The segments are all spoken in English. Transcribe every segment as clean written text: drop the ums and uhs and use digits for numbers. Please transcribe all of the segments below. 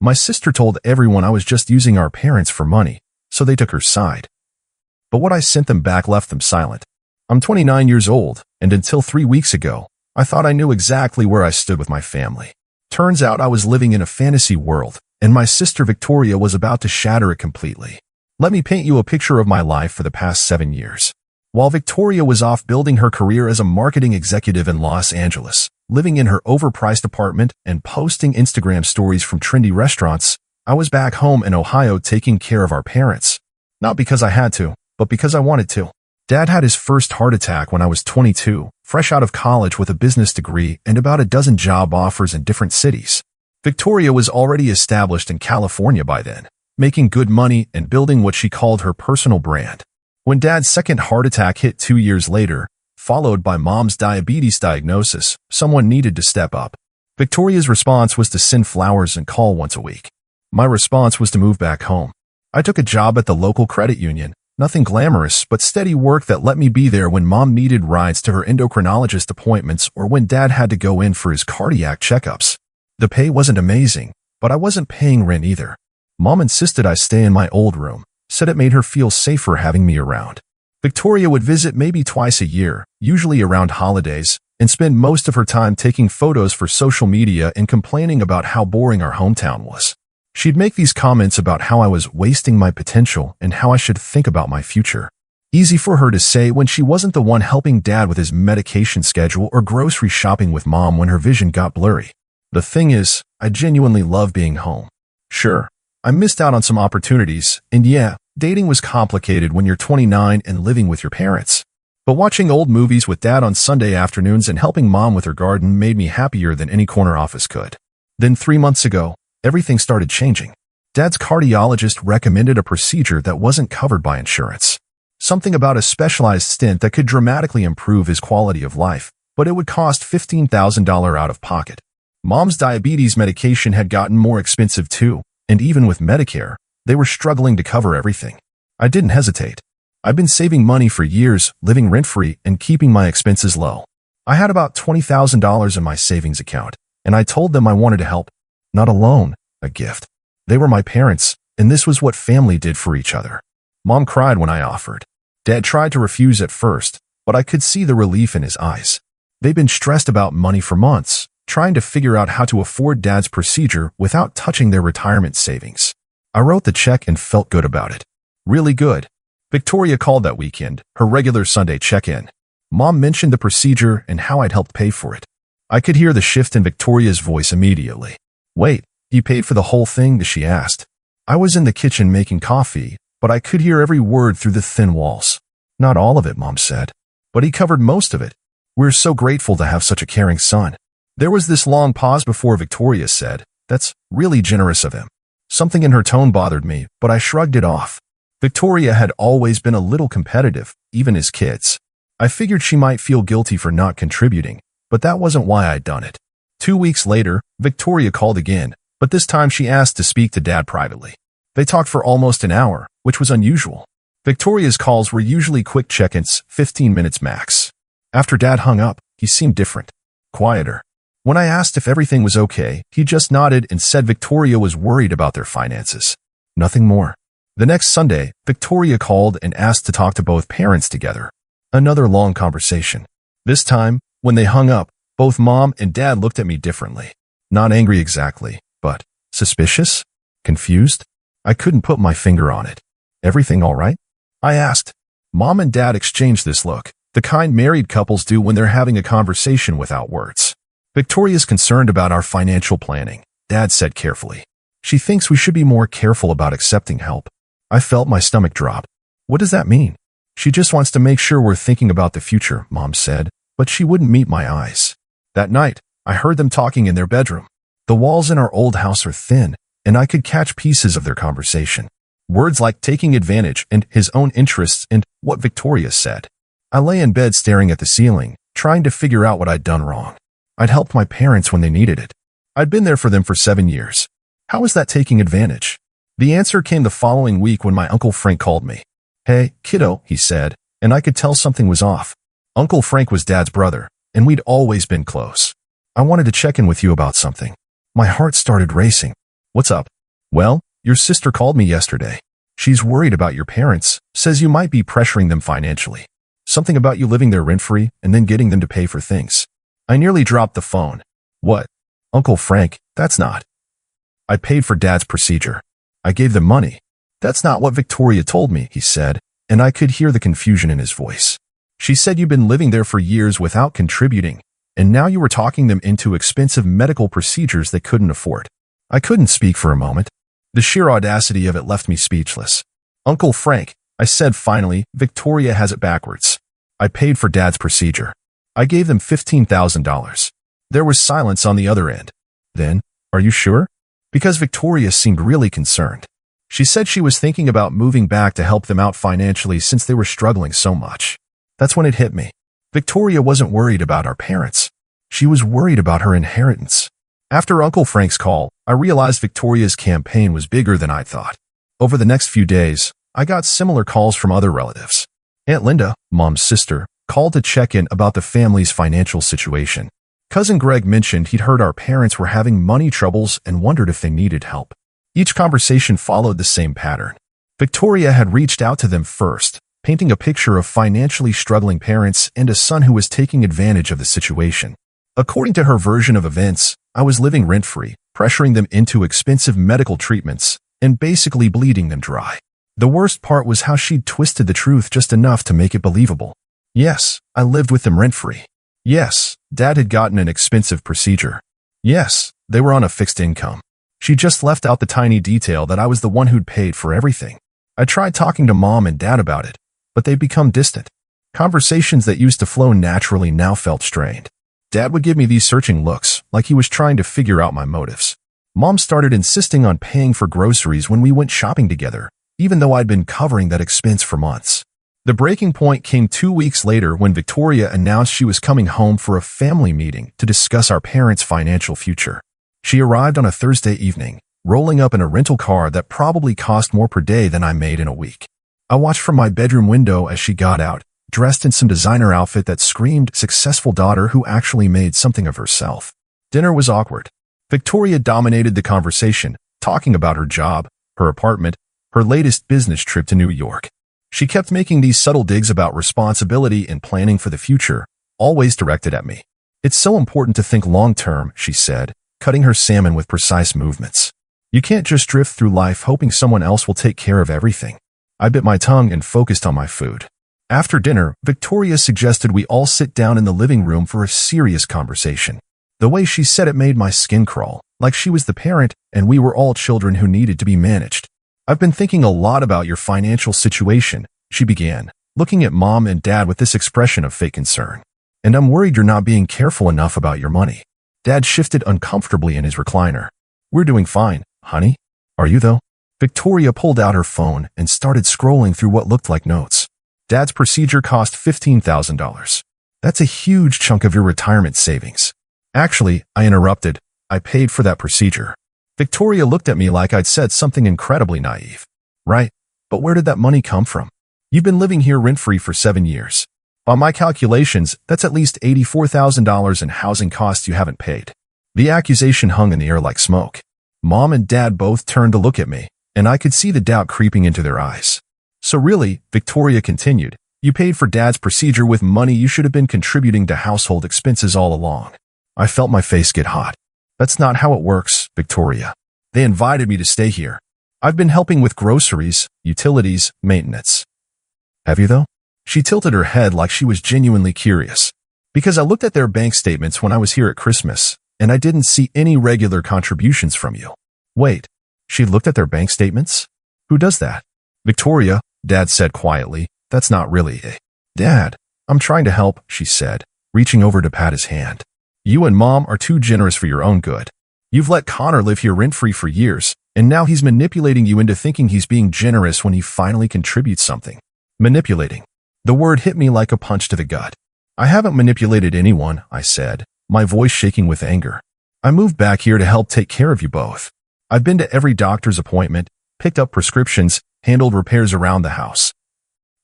My sister told everyone I was just using our parents for money, so they took her side. But what I sent them back left them silent. I'm 29 years old, and until 3 weeks ago, I thought I knew exactly where I stood with my family. Turns out I was living in a fantasy world, and my sister Victoria was about to shatter it completely. Let me paint you a picture of my life for the past 7 years. While Victoria was off building her career as a marketing executive in Los Angeles, living in her overpriced apartment and posting Instagram stories from trendy restaurants, I was back home in Ohio taking care of our parents. Not because I had to, but because I wanted to. Dad had his first heart attack when I was 22, fresh out of college with a business degree and about a dozen job offers in different cities. Victoria was already established in California by then, making good money and building what she called her personal brand. When Dad's second heart attack hit 2 years later, followed by Mom's diabetes diagnosis, someone needed to step up. Victoria's response was to send flowers and call once a week. My response was to move back home. I took a job at the local credit union, nothing glamorous, but steady work that let me be there when Mom needed rides to her endocrinologist appointments or when Dad had to go in for his cardiac checkups. The pay wasn't amazing, but I wasn't paying rent either. Mom insisted I stay in my old room, said it made her feel safer having me around. Victoria would visit maybe twice a year, usually around holidays, and spend most of her time taking photos for social media and complaining about how boring our hometown was. She'd make these comments about how I was wasting my potential and how I should think about my future. Easy for her to say when she wasn't the one helping Dad with his medication schedule or grocery shopping with Mom when her vision got blurry. The thing is, I genuinely love being home. Sure, I missed out on some opportunities, and yeah, dating was complicated when you're 29 and living with your parents. But watching old movies with Dad on Sunday afternoons and helping Mom with her garden made me happier than any corner office could. Then 3 months ago, everything started changing. Dad's cardiologist recommended a procedure that wasn't covered by insurance. Something about a specialized stent that could dramatically improve his quality of life, but it would cost $15,000 out of pocket. Mom's diabetes medication had gotten more expensive too, and even with Medicare, they were struggling to cover everything. I didn't hesitate. I've been saving money for years, living rent-free, and keeping my expenses low. I had about $20,000 in my savings account, and I told them I wanted to help. Not a loan, a gift. They were my parents, and this was what family did for each other. Mom cried when I offered. Dad tried to refuse at first, but I could see the relief in his eyes. They'd been stressed about money for months, trying to figure out how to afford Dad's procedure without touching their retirement savings. I wrote the check and felt good about it. Really good. Victoria called that weekend, her regular Sunday check-in. Mom mentioned the procedure and how I'd helped pay for it. I could hear the shift in Victoria's voice immediately. Wait, you paid for the whole thing? She asked. I was in the kitchen making coffee, but I could hear every word through the thin walls. Not all of it, Mom said. But he covered most of it. We're so grateful to have such a caring son. There was this long pause before Victoria said, "That's really generous of him." Something in her tone bothered me, but I shrugged it off. Victoria had always been a little competitive, even as kids. I figured she might feel guilty for not contributing, but that wasn't why I'd done it. 2 weeks later, Victoria called again, but this time she asked to speak to Dad privately. They talked for almost an hour, which was unusual. Victoria's calls were usually quick check-ins, 15 minutes max. After Dad hung up, he seemed different, quieter. When I asked if everything was okay, he just nodded and said Victoria was worried about their finances. Nothing more. The next Sunday, Victoria called and asked to talk to both parents together. Another long conversation. This time, when they hung up, both Mom and Dad looked at me differently. Not angry exactly, but suspicious? Confused? I couldn't put my finger on it. Everything all right? I asked. Mom and Dad exchanged this look, the kind married couples do when they're having a conversation without words. Victoria's concerned about our financial planning, Dad said carefully. She thinks we should be more careful about accepting help. I felt my stomach drop. What does that mean? She just wants to make sure we're thinking about the future, Mom said, but she wouldn't meet my eyes. That night, I heard them talking in their bedroom. The walls in our old house are thin, and I could catch pieces of their conversation. Words like taking advantage and his own interests and what Victoria said. I lay in bed staring at the ceiling, trying to figure out what I'd done wrong. I'd helped my parents when they needed it. I'd been there for them for 7 years. How was that taking advantage? The answer came the following week when my Uncle Frank called me. "Hey, kiddo," he said, and I could tell something was off. Uncle Frank was Dad's brother, and we'd always been close. "I wanted to check in with you about something." My heart started racing. "What's up?" Well, your sister called me yesterday. She's worried about your parents, says you might be pressuring them financially. Something about you living there rent-free and then getting them to pay for things. I nearly dropped the phone. What? Uncle Frank, that's not. I paid for Dad's procedure. I gave them money. That's not what Victoria told me, he said, and I could hear the confusion in his voice. She said you've been living there for years without contributing, and now you were talking them into expensive medical procedures they couldn't afford. I couldn't speak for a moment. The sheer audacity of it left me speechless. Uncle Frank, I said finally, Victoria has it backwards. I paid for Dad's procedure. I gave them $15,000. There was silence on the other end. Then, are you sure? Because Victoria seemed really concerned. She said she was thinking about moving back to help them out financially since they were struggling so much. That's when it hit me. Victoria wasn't worried about our parents. She was worried about her inheritance. After Uncle Frank's call, I realized Victoria's campaign was bigger than I thought. Over the next few days, I got similar calls from other relatives. Aunt Linda, Mom's sister, called to check in about the family's financial situation. Cousin Greg mentioned he'd heard our parents were having money troubles and wondered if they needed help. Each conversation followed the same pattern. Victoria had reached out to them first, painting a picture of financially struggling parents and a son who was taking advantage of the situation. According to her version of events, I was living rent-free, pressuring them into expensive medical treatments, and basically bleeding them dry. The worst part was how she'd twisted the truth just enough to make it believable. Yes, I lived with them rent-free. Yes, Dad had gotten an expensive procedure. Yes, they were on a fixed income. She just left out the tiny detail that I was the one who'd paid for everything. I tried talking to Mom and Dad about it, but they'd become distant. Conversations that used to flow naturally now felt strained. Dad would give me these searching looks, like he was trying to figure out my motives. Mom started insisting on paying for groceries when we went shopping together, even though I'd been covering that expense for months. The breaking point came 2 weeks later when Victoria announced she was coming home for a family meeting to discuss our parents' financial future. She arrived on a Thursday evening, rolling up in a rental car that probably cost more per day than I made in a week. I watched from my bedroom window as she got out, dressed in some designer outfit that screamed successful daughter who actually made something of herself. Dinner was awkward. Victoria dominated the conversation, talking about her job, her apartment, her latest business trip to New York. She kept making these subtle digs about responsibility and planning for the future, always directed at me. It's so important to think long-term, she said, cutting her salmon with precise movements. You can't just drift through life hoping someone else will take care of everything. I bit my tongue and focused on my food. After dinner, Victoria suggested we all sit down in the living room for a serious conversation. The way she said it made my skin crawl, like she was the parent and we were all children who needed to be managed. I've been thinking a lot about your financial situation, she began, looking at Mom and Dad with this expression of fake concern. And I'm worried you're not being careful enough about your money. Dad shifted uncomfortably in his recliner. We're doing fine, honey. Are you though? Victoria pulled out her phone and started scrolling through what looked like notes. Dad's procedure cost $15,000. That's a huge chunk of your retirement savings. Actually, I interrupted. I paid for that procedure. Victoria looked at me like I'd said something incredibly naive. Right, but where did that money come from? You've been living here rent-free for 7 years. By my calculations, that's at least $84,000 in housing costs you haven't paid. The accusation hung in the air like smoke. Mom and Dad both turned to look at me, and I could see the doubt creeping into their eyes. So really, Victoria continued, you paid for Dad's procedure with money you should have been contributing to household expenses all along. I felt my face get hot. That's not how it works, Victoria. They invited me to stay here. I've been helping with groceries, utilities, maintenance. Have you though? She tilted her head like she was genuinely curious. Because I looked at their bank statements when I was here at Christmas, and I didn't see any regular contributions from you. Wait, she looked at their bank statements? Who does that? Victoria, Dad said quietly, that's not really it. Dad, I'm trying to help, she said, reaching over to pat his hand. You and Mom are too generous for your own good. You've let Connor live here rent-free for years, and now he's manipulating you into thinking he's being generous when he finally contributes something. Manipulating. The word hit me like a punch to the gut. I haven't manipulated anyone, I said, my voice shaking with anger. I moved back here to help take care of you both. I've been to every doctor's appointment, picked up prescriptions, handled repairs around the house.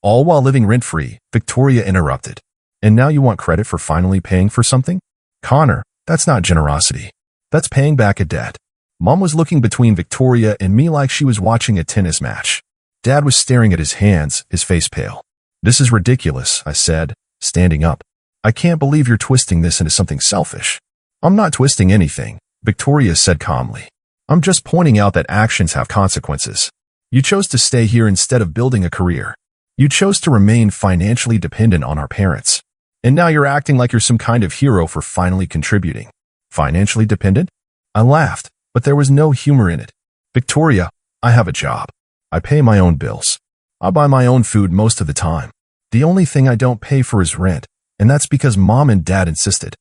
All while living rent-free, Victoria interrupted. And now you want credit for finally paying for something? Connor, that's not generosity. That's paying back a debt. Mom was looking between Victoria and me like she was watching a tennis match. Dad was staring at his hands, his face pale. "This is ridiculous," I said, standing up. "I can't believe you're twisting this into something selfish." "I'm not twisting anything," Victoria said calmly. "I'm just pointing out that actions have consequences. You chose to stay here instead of building a career. You chose to remain financially dependent on our parents. And now you're acting like you're some kind of hero for finally contributing." "Financially dependent?" I laughed, but there was no humor in it. "Victoria, I have a job. I pay my own bills. I buy my own food most of the time. The only thing I don't pay for is rent, and that's because Mom and Dad insisted."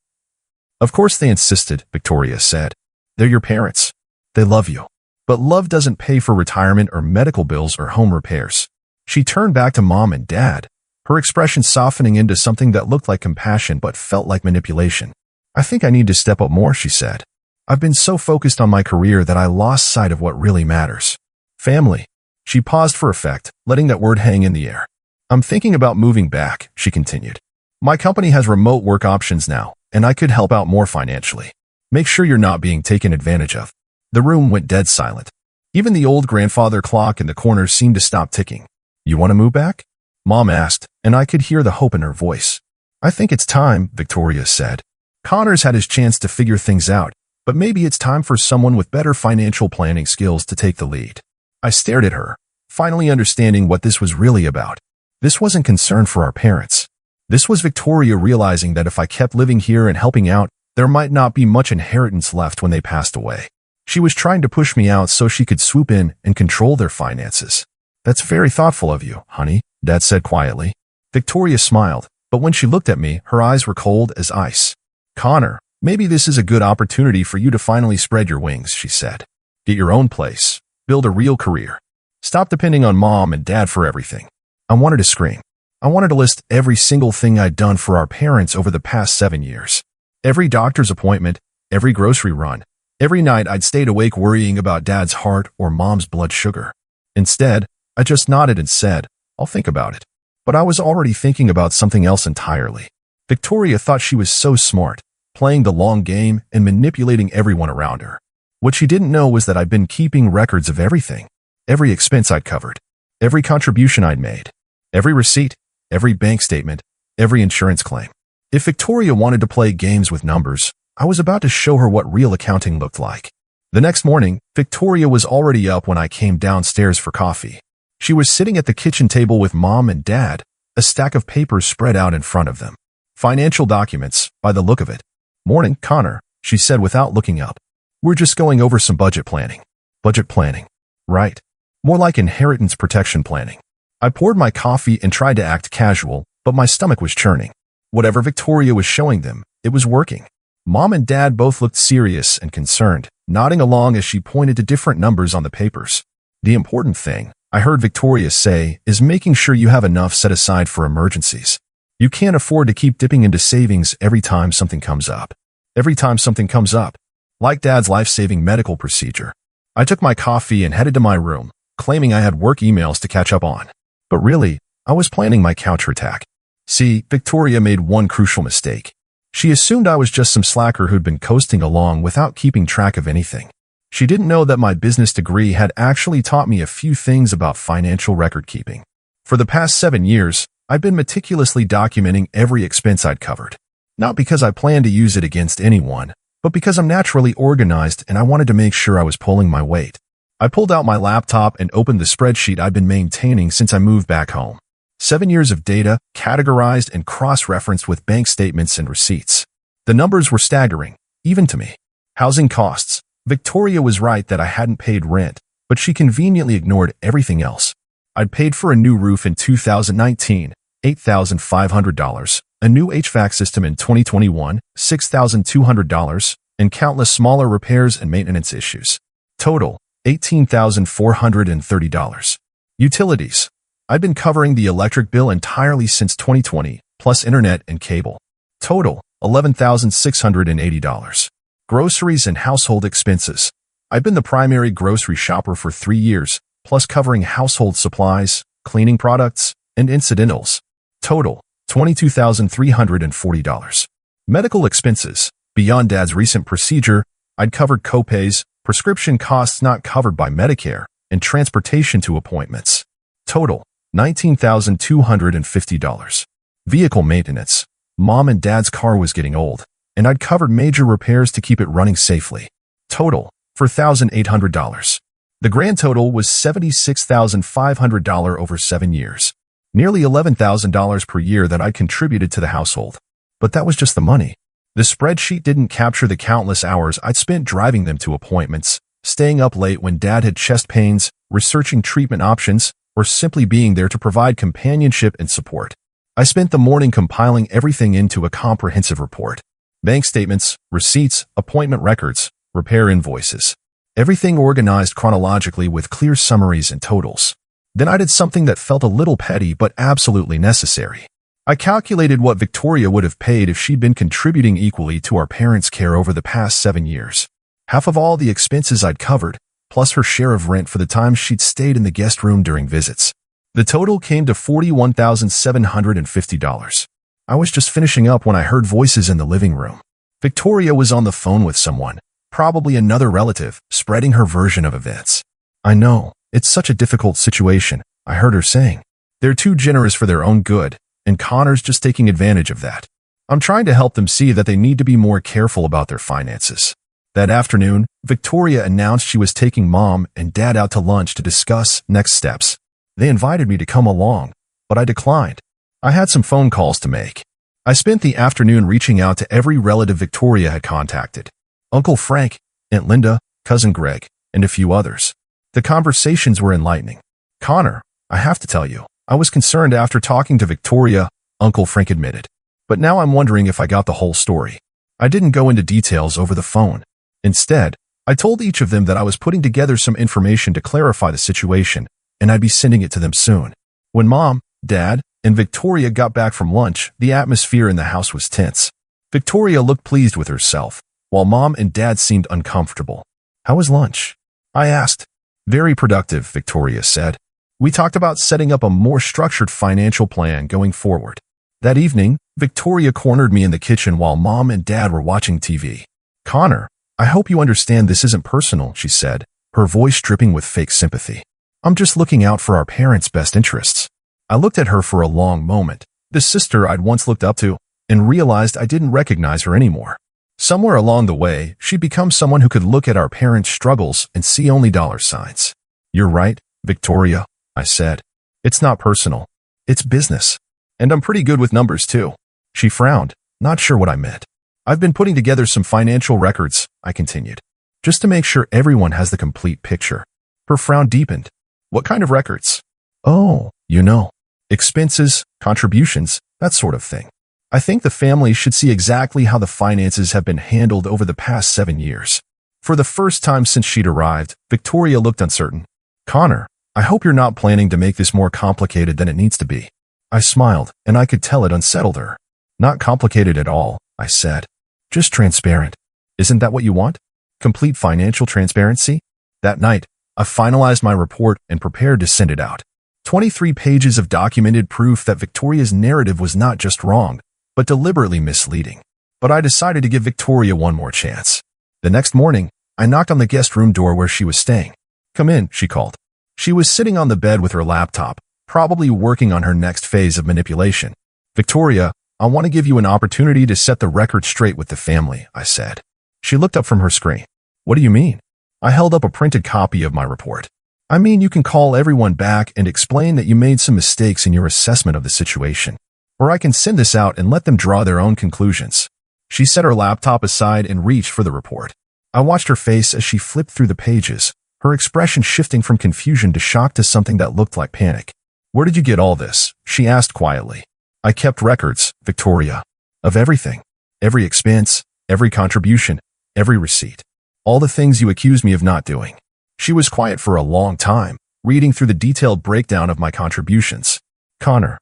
"Of course they insisted," Victoria said. "They're your parents. They love you. But love doesn't pay for retirement or medical bills or home repairs." She turned back to Mom and Dad, her expression softening into something that looked like compassion but felt like manipulation. "I think I need to step up more," she said. "I've been so focused on my career that I lost sight of what really matters. Family." She paused for effect, letting that word hang in the air. "I'm thinking about moving back," she continued. "My company has remote work options now, and I could help out more financially. Make sure you're not being taken advantage of." The room went dead silent. Even the old grandfather clock in the corner seemed to stop ticking. "You want to move back?" Mom asked, and I could hear the hope in her voice. "I think it's time," Victoria said. "Connor's had his chance to figure things out, but maybe it's time for someone with better financial planning skills to take the lead." I stared at her, finally understanding what this was really about. This wasn't concern for our parents. This was Victoria realizing that if I kept living here and helping out, there might not be much inheritance left when they passed away. She was trying to push me out so she could swoop in and control their finances. "That's very thoughtful of you, honey," Dad said quietly. Victoria smiled, but when she looked at me, her eyes were cold as ice. "Connor, maybe this is a good opportunity for you to finally spread your wings," she said. "Get your own place. Build a real career. Stop depending on Mom and Dad for everything." I wanted to scream. I wanted to list every single thing I'd done for our parents over the past 7 years. Every doctor's appointment, every grocery run, every night I'd stayed awake worrying about Dad's heart or Mom's blood sugar. Instead, I just nodded and said, "I'll think about it." But I was already thinking about something else entirely. Victoria thought she was so smart, playing the long game and manipulating everyone around her. What she didn't know was that I'd been keeping records of everything. Every expense I'd covered, every contribution I'd made, every receipt, every bank statement, every insurance claim. If Victoria wanted to play games with numbers, I was about to show her what real accounting looked like. The next morning, Victoria was already up when I came downstairs for coffee. She was sitting at the kitchen table with Mom and Dad, a stack of papers spread out in front of them. Financial documents, by the look of it. "Morning, Connor," she said without looking up. "We're just going over some budget planning." "Budget planning?" "Right. More like inheritance protection planning." I poured my coffee and tried to act casual, but my stomach was churning. Whatever Victoria was showing them, it was working. Mom and Dad both looked serious and concerned, nodding along as she pointed to different numbers on the papers. "The important thing," I heard Victoria say, "is making sure you have enough set aside for emergencies. You can't afford to keep dipping into savings every time something comes up." Every time something comes up. Like Dad's life-saving medical procedure. I took my coffee and headed to my room, claiming I had work emails to catch up on. But really, I was planning my counterattack. See, Victoria made one crucial mistake. She assumed I was just some slacker who'd been coasting along without keeping track of anything. She didn't know that my business degree had actually taught me a few things about financial record keeping. For the past 7 years, I'd been meticulously documenting every expense I'd covered. Not because I planned to use it against anyone, but because I'm naturally organized and I wanted to make sure I was pulling my weight. I pulled out my laptop and opened the spreadsheet I'd been maintaining since I moved back home. 7 years of data, categorized and cross-referenced with bank statements and receipts. The numbers were staggering, even to me. Housing costs. Victoria was right that I hadn't paid rent, but she conveniently ignored everything else. I'd paid for a new roof in 2019, $8,500. A new HVAC system in 2021, $6,200, and countless smaller repairs and maintenance issues. Total, $18,430. Utilities. I've been covering the electric bill entirely since 2020, plus internet and cable. Total, $11,680. Groceries and household expenses. I've been the primary grocery shopper for 3 years, plus covering household supplies, cleaning products, and incidentals. Total, $22,340. Medical expenses. Beyond Dad's recent procedure, I'd covered copays, prescription costs not covered by Medicare, and transportation to appointments. Total, $19,250. Vehicle maintenance. Mom and Dad's car was getting old, and I'd covered major repairs to keep it running safely. Total, $4,800. The grand total was $76,500 over 7 years. Nearly $11,000 per year that I'd contributed to the household. But that was just the money. The spreadsheet didn't capture the countless hours I'd spent driving them to appointments, staying up late when Dad had chest pains, researching treatment options, or simply being there to provide companionship and support. I spent the morning compiling everything into a comprehensive report. Bank statements, receipts, appointment records, repair invoices. Everything organized chronologically with clear summaries and totals. Then I did something that felt a little petty but absolutely necessary. I calculated what Victoria would have paid if she'd been contributing equally to our parents' care over the past 7 years. Half of all the expenses I'd covered, plus her share of rent for the time she'd stayed in the guest room during visits. The total came to $41,750. I was just finishing up when I heard voices in the living room. Victoria was on the phone with someone, probably another relative, spreading her version of events. I know, it's such a difficult situation, I heard her saying. They're too generous for their own good, and Connor's just taking advantage of that. I'm trying to help them see that they need to be more careful about their finances. That afternoon, Victoria announced she was taking Mom and Dad out to lunch to discuss next steps. They invited me to come along, but I declined. I had some phone calls to make. I spent the afternoon reaching out to every relative Victoria had contacted. Uncle Frank, Aunt Linda, Cousin Greg, and a few others. The conversations were enlightening. Connor, I have to tell you, I was concerned after talking to Victoria, Uncle Frank admitted. But now I'm wondering if I got the whole story. I didn't go into details over the phone. Instead, I told each of them that I was putting together some information to clarify the situation, and I'd be sending it to them soon. When Mom, Dad, and Victoria got back from lunch, the atmosphere in the house was tense. Victoria looked pleased with herself, while Mom and Dad seemed uncomfortable. How was lunch? I asked. Very productive, Victoria said. We talked about setting up a more structured financial plan going forward. That evening, Victoria cornered me in the kitchen while Mom and Dad were watching TV. Connor, I hope you understand this isn't personal, she said, her voice dripping with fake sympathy. I'm just looking out for our parents' best interests. I looked at her for a long moment, the sister I'd once looked up to, and realized I didn't recognize her anymore. Somewhere along the way, she'd become someone who could look at our parents' struggles and see only dollar signs. You're right, Victoria, I said. It's not personal. It's business. And I'm pretty good with numbers too. She frowned, not sure what I meant. I've been putting together some financial records, I continued, just to make sure everyone has the complete picture. Her frown deepened. What kind of records? Oh, you know, expenses, contributions, that sort of thing. I think the family should see exactly how the finances have been handled over the past 7 years. For the first time since she'd arrived, Victoria looked uncertain. Connor, I hope you're not planning to make this more complicated than it needs to be. I smiled, and I could tell it unsettled her. Not complicated at all, I said. Just transparent. Isn't that what you want? Complete financial transparency? That night, I finalized my report and prepared to send it out. 23 pages of documented proof that Victoria's narrative was not just wrong, but deliberately misleading. But I decided to give Victoria one more chance. The next morning, I knocked on the guest room door where she was staying. Come in, she called. She was sitting on the bed with her laptop, probably working on her next phase of manipulation. Victoria, I want to give you an opportunity to set the record straight with the family, I said. She looked up from her screen. What do you mean? I held up a printed copy of my report. I mean, you can call everyone back and explain that you made some mistakes in your assessment of the situation. Or I can send this out and let them draw their own conclusions. She set her laptop aside and reached for the report. I watched her face as she flipped through the pages, her expression shifting from confusion to shock to something that looked like panic. Where did you get all this? She asked quietly. I kept records, Victoria. Of everything. Every expense, every contribution, every receipt. All the things you accused me of not doing. She was quiet for a long time, reading through the detailed breakdown of my contributions. Connor,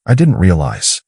I didn't realize.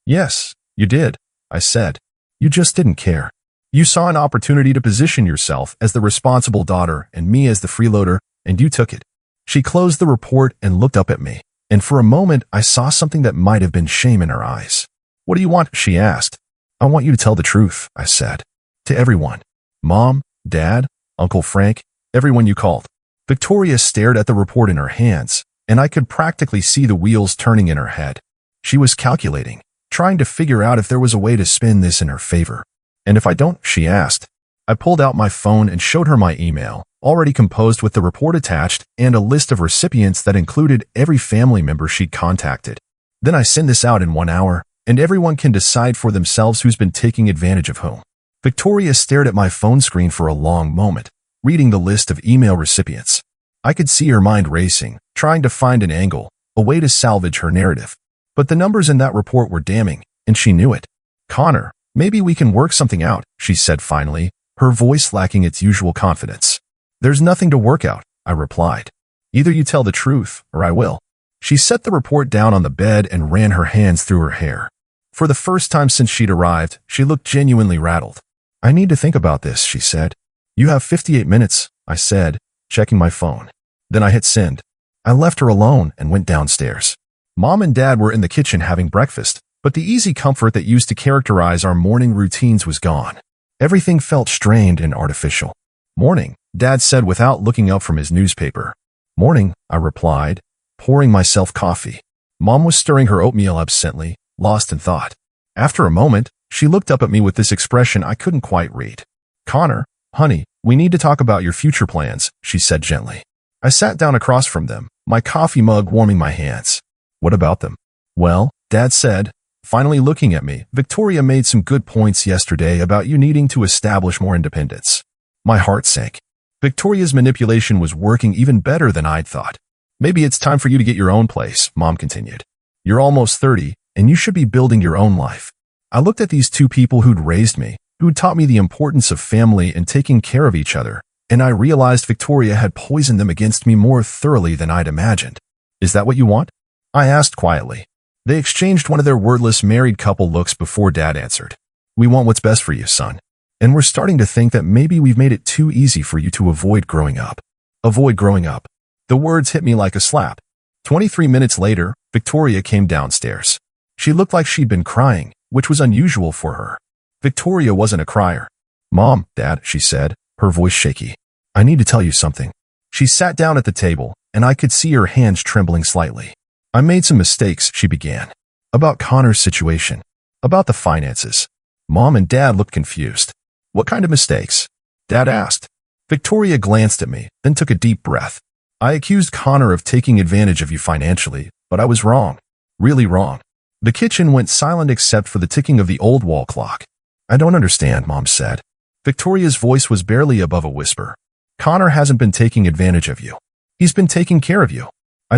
Yes, you did, I said. You just didn't care. You saw an opportunity to position yourself as the responsible daughter and me as the freeloader, and you took it. She closed the report and looked up at me, and for a moment I saw something that might have been shame in her eyes. What do you want? She asked. I want you to tell the truth, I said. To everyone. Mom, Dad, Uncle Frank, everyone you called. Victoria stared at the report in her hands, and I could practically see the wheels turning in her head. She was calculating, trying to figure out if there was a way to spin this in her favor. And if I don't, she asked. I pulled out my phone and showed her my email, already composed with the report attached and a list of recipients that included every family member she'd contacted. Then I send this out in 1 hour, and everyone can decide for themselves who's been taking advantage of whom. Victoria stared at my phone screen for a long moment, reading the list of email recipients. I could see her mind racing, trying to find an angle, a way to salvage her narrative. But the numbers in that report were damning, and she knew it. Connor, maybe we can work something out, she said finally, her voice lacking its usual confidence. There's nothing to work out, I replied. Either you tell the truth, or I will. She set the report down on the bed and ran her hands through her hair. For the first time since she'd arrived, she looked genuinely rattled. I need to think about this, she said. You have 58 minutes, I said, checking my phone. Then I hit send. I left her alone and went downstairs. Mom and Dad were in the kitchen having breakfast, but the easy comfort that used to characterize our morning routines was gone. Everything felt strained and artificial. Morning, Dad said without looking up from his newspaper. Morning, I replied, pouring myself coffee. Mom was stirring her oatmeal absently, lost in thought. After a moment, she looked up at me with this expression I couldn't quite read. Connor, honey, we need to talk about your future plans, she said gently. I sat down across from them, my coffee mug warming my hands. What about them? Well, Dad said, finally looking at me, Victoria made some good points yesterday about you needing to establish more independence. My heart sank. Victoria's manipulation was working even better than I'd thought. Maybe it's time for you to get your own place, Mom continued. You're almost 30, and you should be building your own life. I looked at these two people who'd raised me, who'd taught me the importance of family and taking care of each other, and I realized Victoria had poisoned them against me more thoroughly than I'd imagined. Is that what you want? I asked quietly. They exchanged one of their wordless married couple looks before Dad answered. We want what's best for you, son. And we're starting to think that maybe we've made it too easy for you to avoid growing up. Avoid growing up. The words hit me like a slap. 23 minutes later, Victoria came downstairs. She looked like she'd been crying, which was unusual for her. Victoria wasn't a crier. Mom, Dad, she said, her voice shaky. I need to tell you something. She sat down at the table, and I could see her hands trembling slightly. I made some mistakes, she began. About Connor's situation. About the finances. Mom and Dad looked confused. What kind of mistakes? Dad asked. Victoria glanced at me, then took a deep breath. I accused Connor of taking advantage of you financially, but I was wrong. Really wrong. The kitchen went silent except for the ticking of the old wall clock. I don't understand, Mom said. Victoria's voice was barely above a whisper. Connor hasn't been taking advantage of you. He's been taking care of you. I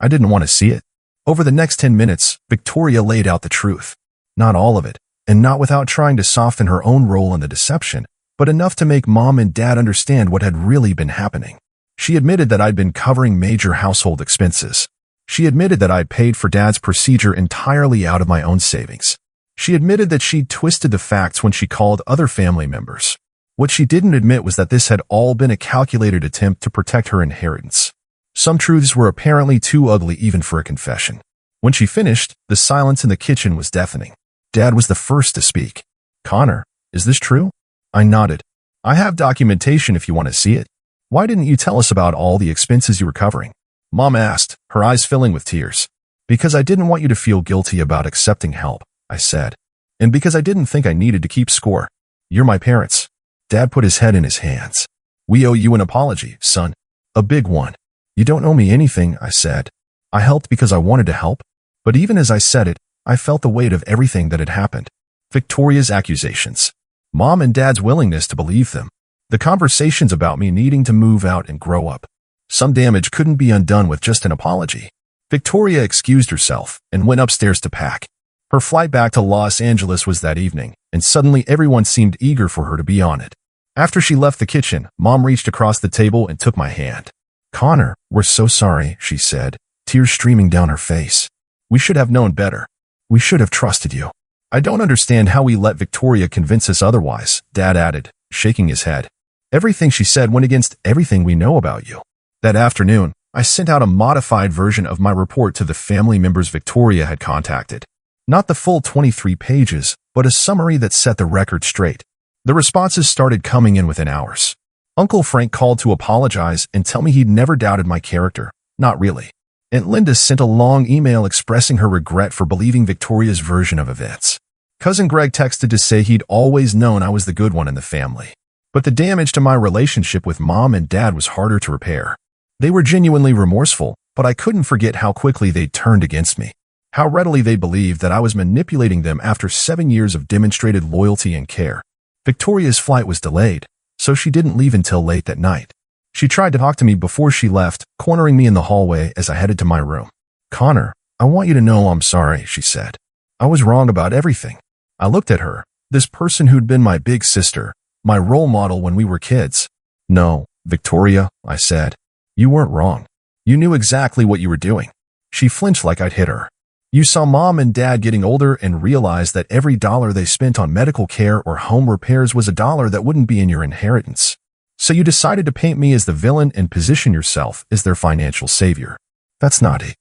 didn't want to see it. Over the next 10 minutes, Victoria laid out the truth. Not all of it, and not without trying to soften her own role in the deception, but enough to make Mom and Dad understand what had really been happening. She admitted that I'd been covering major household expenses. She admitted that I'd paid for Dad's procedure entirely out of my own savings. She admitted that she'd twisted the facts when she called other family members. What she didn't admit was that this had all been a calculated attempt to protect her inheritance. Some truths were apparently too ugly even for a confession. When she finished, the silence in the kitchen was deafening. Dad was the first to speak. Connor, is this true? I nodded. I have documentation if you want to see it. Why didn't you tell us about all the expenses you were covering? Mom asked, her eyes filling with tears. Because I didn't want you to feel guilty about accepting help, I said. And because I didn't think I needed to keep score. You're my parents. Dad put his head in his hands. We owe you an apology, son. A big one. You don't owe me anything, I said. I helped because I wanted to help. But even as I said it, I felt the weight of everything that had happened. Victoria's accusations. Mom and Dad's willingness to believe them. The conversations about me needing to move out and grow up. Some damage couldn't be undone with just an apology. Victoria excused herself and went upstairs to pack. Her flight back to Los Angeles was that evening, and suddenly everyone seemed eager for her to be on it. After she left the kitchen, Mom reached across the table and took my hand. Connor, we're so sorry, she said, tears streaming down her face. We should have known better. We should have trusted you. I don't understand how we let Victoria convince us otherwise, Dad added, shaking his head. Everything she said went against everything we know about you. That afternoon, I sent out a modified version of my report to the family members Victoria had contacted. Not the full 23 pages, but a summary that set the record straight. The responses started coming in within hours. Uncle Frank called to apologize and tell me he'd never doubted my character. Not really. Aunt Linda sent a long email expressing her regret for believing Victoria's version of events. Cousin Greg texted to say he'd always known I was the good one in the family. But the damage to my relationship with Mom and Dad was harder to repair. They were genuinely remorseful, but I couldn't forget how quickly they turned against me. How readily they believed that I was manipulating them after 7 years of demonstrated loyalty and care. Victoria's flight was delayed, so she didn't leave until late that night. She tried to talk to me before she left, cornering me in the hallway as I headed to my room. "Connor, I want you to know I'm sorry," she said. "I was wrong about everything." I looked at her, this person who'd been my big sister, my role model when we were kids. "No, Victoria," I said. "You weren't wrong. You knew exactly what you were doing." She flinched like I'd hit her. "You saw Mom and Dad getting older and realized that every dollar they spent on medical care or home repairs was a dollar that wouldn't be in your inheritance. So you decided to paint me as the villain and position yourself as their financial savior. That's not it."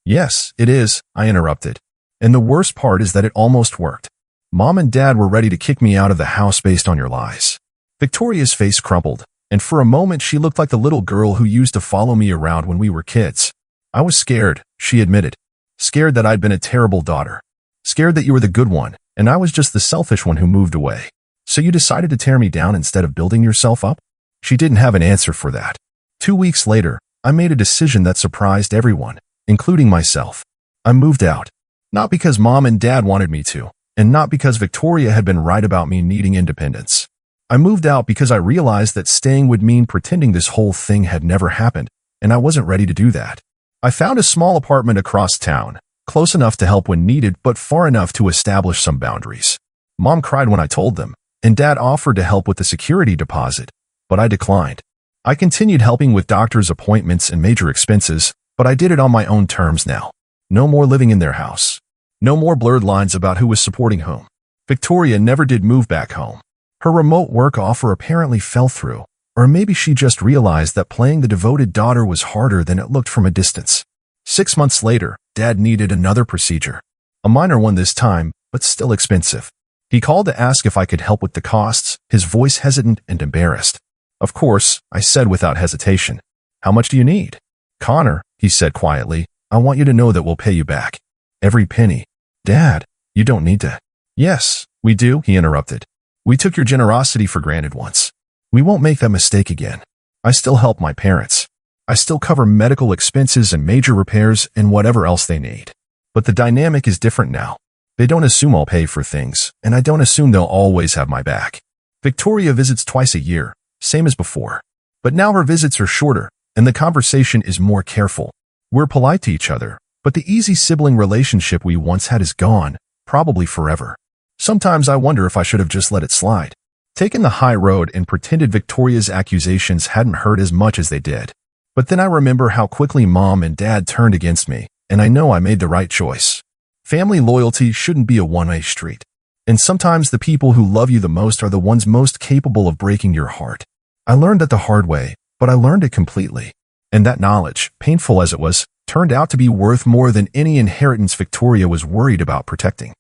"Yes, it is," I interrupted. "And the worst part is that it almost worked. Mom and Dad were ready to kick me out of the house based on your lies." Victoria's face crumpled, and for a moment she looked like the little girl who used to follow me around when we were kids. "I was scared," she admitted. "Scared that I'd been a terrible daughter. Scared that you were the good one, and I was just the selfish one who moved away. So you decided to tear me down instead of building yourself up?" She didn't have an answer for that. 2 weeks later, I made a decision that surprised everyone, including myself. I moved out. Not because Mom and Dad wanted me to, and not because Victoria had been right about me needing independence. I moved out because I realized that staying would mean pretending this whole thing had never happened, and I wasn't ready to do that. I found a small apartment across town, close enough to help when needed, but far enough to establish some boundaries. Mom cried when I told them, and Dad offered to help with the security deposit, but I declined. I continued helping with doctor's appointments and major expenses, but I did it on my own terms now. No more living in their house. No more blurred lines about who was supporting whom. Victoria never did move back home. Her remote work offer apparently fell through, or maybe she just realized that playing the devoted daughter was harder than it looked from a distance. 6 months later, Dad needed another procedure. A minor one this time, but still expensive. He called to ask if I could help with the costs, his voice hesitant and embarrassed. "Of course," I said without hesitation. "How much do you need?" "Connor," he said quietly, "I want you to know that we'll pay you back. Every penny." "Dad, you don't need to." "Yes, we do," he interrupted. "We took your generosity for granted once. We won't make that mistake again. I still help my parents. I still cover medical expenses and major repairs and whatever else they need. But the dynamic is different now. They don't assume I'll pay for things, and I don't assume they'll always have my back. Victoria visits twice a year, same as before. But now her visits are shorter, and the conversation is more careful. We're polite to each other, but the easy sibling relationship we once had is gone, probably forever. Sometimes I wonder if I should have just let it slide, taken the high road and pretended Victoria's accusations hadn't hurt as much as they did. But then I remember how quickly Mom and Dad turned against me, and I know I made the right choice. Family loyalty shouldn't be a one-way street. And sometimes the people who love you the most are the ones most capable of breaking your heart. I learned that the hard way, but I learned it completely. And that knowledge, painful as it was, turned out to be worth more than any inheritance Victoria was worried about protecting.